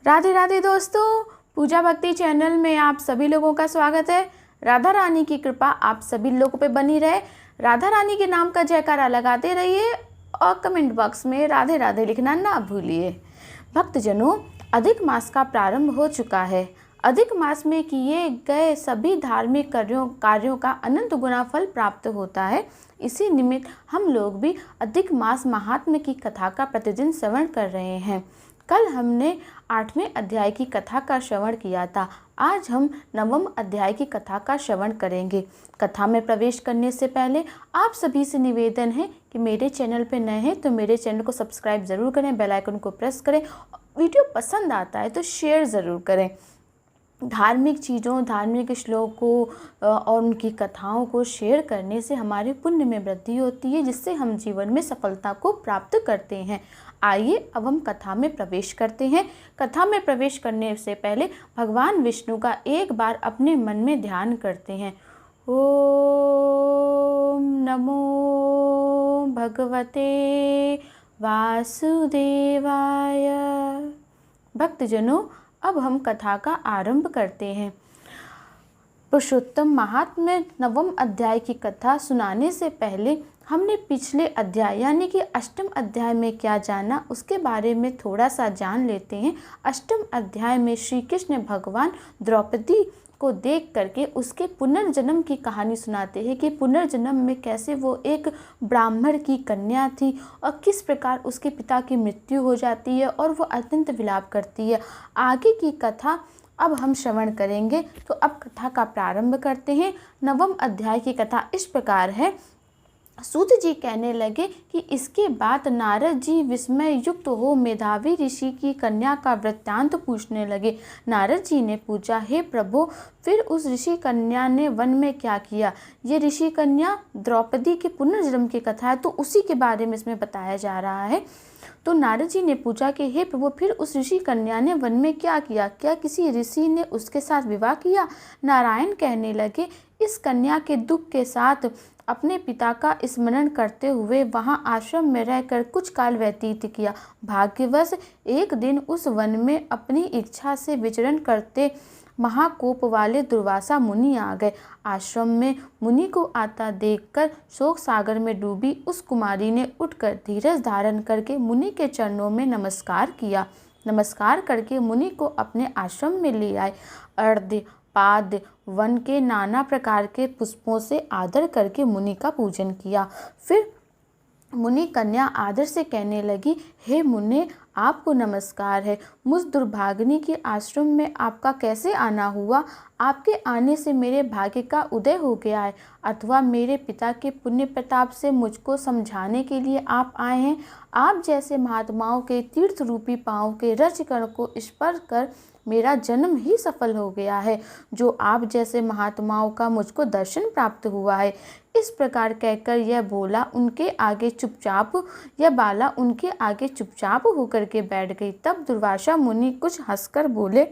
राधे राधे दोस्तों, पूजा भक्ति चैनल में आप सभी लोगों का स्वागत है। राधा रानी की कृपा आप सभी लोगों पे बनी रहे। राधा रानी के नाम का जयकारा लगाते रहिए और कमेंट बॉक्स में राधे राधे लिखना ना भूलिए। भक्तजनों, अधिक मास का प्रारंभ हो चुका है। अधिक मास में किए गए सभी धार्मिक कार्यों का अनंत गुना फल प्राप्त होता है। इसी निमित्त हम लोग भी अधिक मास महात्म्य की कथा का प्रतिदिन श्रवण कर रहे हैं। कल हमने 8वें अध्याय की कथा का श्रवण किया था। आज हम 9वें अध्याय की कथा का श्रवण करेंगे। कथा में प्रवेश करने से पहले आप सभी से निवेदन है कि मेरे चैनल पर नए हैं तो मेरे चैनल को सब्सक्राइब ज़रूर करें, बेल आइकन को प्रेस करें। वीडियो पसंद आता है तो शेयर ज़रूर करें। धार्मिक चीज़ों, धार्मिक श्लोकों और उनकी कथाओं को शेयर करने से हमारे पुण्य में वृद्धि होती है, जिससे हम जीवन में सफलता को प्राप्त करते हैं। आइए अब हम कथा में प्रवेश करते हैं। कथा में प्रवेश करने से पहले भगवान विष्णु का एक बार अपने मन में ध्यान करते हैं। ओम नमो भगवते वासुदेवाय। भक्तजनों, अब हम कथा का आरंभ करते हैं। पुरुषोत्तम महात्म्य 9वें अध्याय की कथा सुनाने से पहले हमने पिछले अध्याय यानी कि 8वें अध्याय में क्या जाना उसके बारे में थोड़ा सा जान लेते हैं। 8वें अध्याय में श्री कृष्ण भगवान द्रौपदी को देख करके उसके पुनर्जन्म की कहानी सुनाते हैं कि पुनर्जन्म में कैसे वो एक ब्राह्मण की कन्या थी और किस प्रकार उसके पिता की मृत्यु हो जाती है और वो अत्यंत विलाप करती है। आगे की कथा अब हम श्रवण करेंगे। तो अब कथा का प्रारंभ करते हैं। 9वें अध्याय की कथा इस प्रकार है। सूत जी कहने लगे कि इसके बाद नारद जी विस्मय युक्त हो मेधावी ऋषि की कन्या का वृत्तांत पूछने लगे। नारद जी ने पूछा, हे प्रभु, फिर उस ऋषि कन्या ने वन में क्या किया? ये ऋषि कन्या द्रौपदी के पुनर्जन्म की कथा है, तो उसी के बारे में इसमें बताया जा रहा है। तो नारद जी ने पूछा कि हे प्रभु, फिर उस ऋषि कन्या ने वन में क्या किया? क्या किसी ऋषि ने उसके साथ विवाह किया? नारायण कहने लगे, इस कन्या के दुख के साथ अपने पिता का स्मरण करते हुए वहां आश्रम में रहकर कुछ काल व्यतीत किया। भाग्यवश एक दिन उस वन में अपनी इच्छा से विचरण करते महाकोप वाले दुर्वासा मुनि आ गए। आश्रम में मुनि को आता देखकर शोक सागर में डूबी उस कुमारी ने उठकर धीरज धारण करके मुनि के चरणों में नमस्कार किया। नमस्कार करके मुनि को अपने आश्रम में ले आए। अर्घ्य पाद वन के नाना प्रकार के पुष्पों से आदर करके मुनि का पूजन किया। फिर मुनि कन्या आदर से कहने लगी, हे मुने, आपको नमस्कार है। मुझ दुर्भागिनी के आश्रम में आपका कैसे आना हुआ? आपके आने से मेरे भाग्य का उदय हो गया है, अथवा मेरे पिता के पुण्य प्रताप से मुझको समझाने के लिए आप आए हैं? आप जैसे महात्माओं के तीर्थ रूपी पांव के रजकण को स्पर्श कर मेरा जन्म ही सफल हो गया है। जो आप जैसे महात्माओं का मुझको दर्शन प्राप्त हुआ है। इस प्रकार कहकर यह बाला उनके आगे चुपचाप होकर के बैठ गई। तब दुर्वासा मुनि कुछ हंसकर बोले,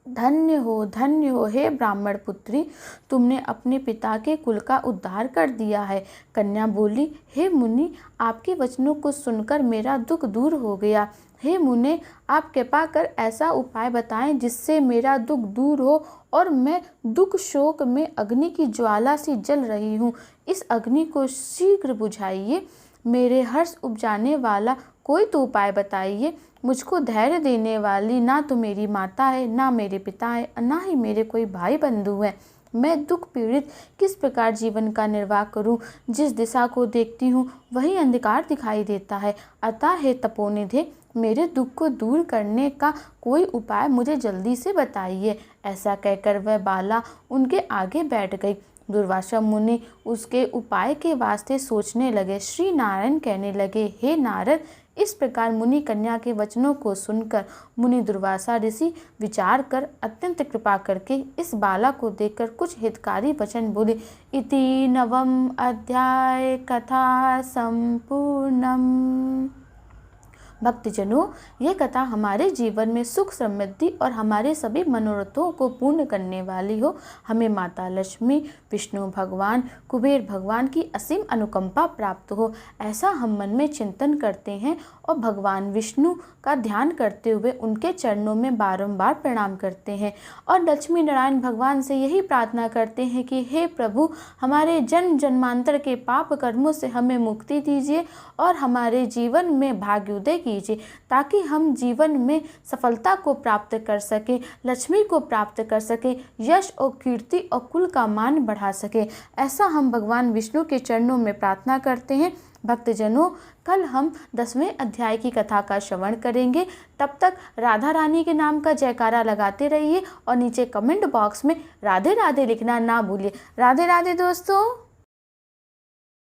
धन्य हो हे ब्राह्मण पुत्री, तुमने अपने पिता के कुल का उद्धार कर दिया है। कन्या बोली, हे मुनि, आपके वचनों को सुनकर मेरा दुख दूर हो गया। हे मुने, आप कृपा कर ऐसा उपाय बताएं जिससे मेरा दुख दूर हो और मैं दुख शोक में अग्नि की ज्वाला सी जल रही हूँ। इस अग्नि को शीघ्र बुझाइए। मेरे हर्ष उपजाने वाला कोई तो उपाय बताइए। मुझको धैर्य देने वाली ना तो मेरी माता है, ना मेरे पिता है, ना ही मेरे कोई भाई बंधु है। मैं दुख पीड़ित किस प्रकार जीवन का निर्वाह करूं? जिस दिशा को देखती हूँ वही अंधकार दिखाई देता है। अतः हे तपोनिधे, मेरे दुख को दूर करने का कोई उपाय मुझे जल्दी से बताइए। ऐसा कहकर वह बाला उनके आगे बैठ गई। दुर्वासा मुनि उसके उपाय के वास्ते सोचने लगे। श्री नारायण कहने लगे, हे नारद, इस प्रकार मुनि कन्या के वचनों को सुनकर मुनि दुर्वासा ऋषि विचार कर अत्यंत कृपा करके इस बाला को देखकर कुछ हितकारी वचन बोले। इति 9वें अध्याय कथा संपूर्णम। भक्तजनों, ये कथा हमारे जीवन में सुख समृद्धि और हमारे सभी मनोरथों को पूर्ण करने वाली हो। हमें माता लक्ष्मी, विष्णु भगवान, कुबेर भगवान की असीम अनुकंपा प्राप्त हो, ऐसा हम मन में चिंतन करते हैं और भगवान विष्णु का ध्यान करते हुए उनके चरणों में बारंबार प्रणाम करते हैं और लक्ष्मी नारायण भगवान से यही प्रार्थना करते हैं कि हे प्रभु, हमारे जन्म जन्मांतर के पाप कर्मों से हमें मुक्ति दीजिए और हमारे जीवन में भाग्योदय कीजिए, ताकि हम जीवन में सफलता को प्राप्त कर सके, लक्ष्मी को प्राप्त कर सके, यश और कीर्ति और कुल का मान बढ़ा सके। ऐसा हम भगवान विष्णु के चरणों में प्रार्थना करते हैं। भक्तजनों, कल हम 10वें अध्याय की कथा का श्रवण करेंगे। तब तक राधा रानी के नाम का जयकारा लगाते रहिए और नीचे कमेंट बॉक्स में राधे राधे लिखना ना भूलिए। राधे राधे दोस्तों।